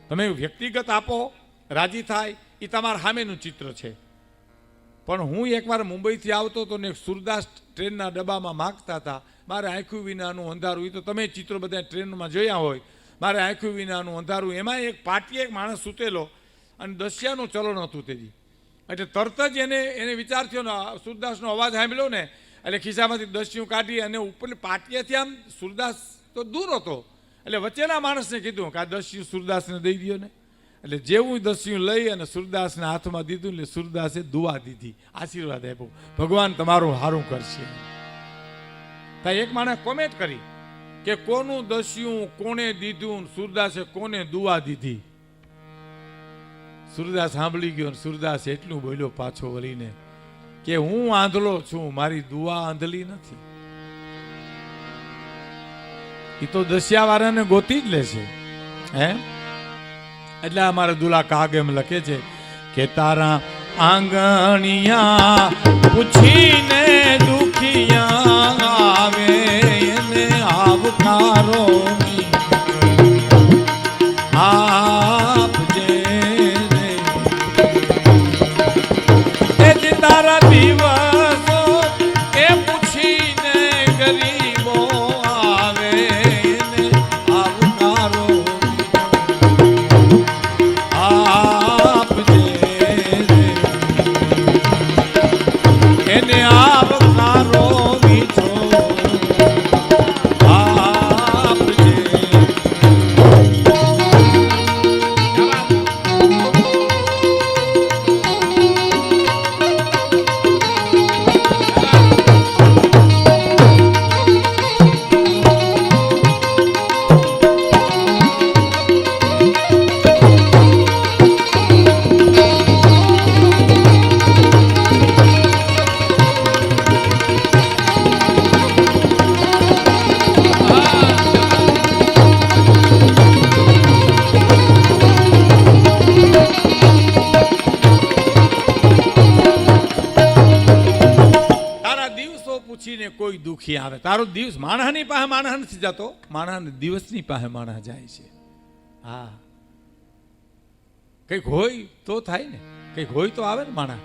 તમે વ્યક્તિગત આપો, રાજી થાય, એ તમારા સામેનું ચિત્ર છે. પણ હું એકવાર મુંબઈથી આવતો હતો ને સુરદાસ ટ્રેનના ડબ્બામાં માગતા હતા, મારે આંખું વિનાનું અંધારું. એ તો તમે ચિત્રો બધા ટ્રેનમાં જોયા હોય. મારે આંખું વિનાનું અંધારું. એમાં એક પાટીએ એક માણસ સૂતેલો અને દસિયાનું ચલણ હતું તેજી. એટલે તરત જ એને વિચાર થયો ને, સુરદાસનો અવાજ સાંભળ્યો ને એટલે ખિસ્સામાંથી દસિયું કાઢી અને ઉપર પાટીએથી આમ સુરદાસ તો દૂર હતો એટલે વચ્ચેના માણસને કીધું કે આ દસિયું સુરદાસને દઈ દો ને. એટલે જેવું દસિયું લઈ અને સુરદાસના હાથમાં દીધું એટલે સુરદાસે દુઆ દીધી, આશીર્વાદ આપ્યો, ભગવાન તમારું સારું કરશે. ત્યાં એક માણસે કોમેન્ટ કરી કે કોનું દસિયું કોને દીધું, સુરદાસે કોને દુઆ દીધી. સુરદાસ સાંભળી ગયો. સુરદાસ એટલું બોલ્યો પાછો વળીને કે હું આંધળો છું, મારી દુઆ આંધળી નથી. એ તો દસિયાવાળાને ગોતી જ લેશે. હે એટલે અમારે દુલા કાગ એમ લખે છે કે તારા આંગણિયા પૂછીને દુખિયા આવે એને આવકારો આપજે રે. એ જ તારા દિવસો એ પૂછીને ગરીબો આવે એને આવકારો આપજે રે. એને આવકારો મીઠો આપજે. પૂછીને કોઈ દુખી આવે. તારો દિવસ માણસની પાસે માણસ નથી જતો, માણસ દિવસની પાસે માણસ જાય છે. હા, કંઈક હોય તો થાય ને, કંઈક હોય તો આવે ને માણસ.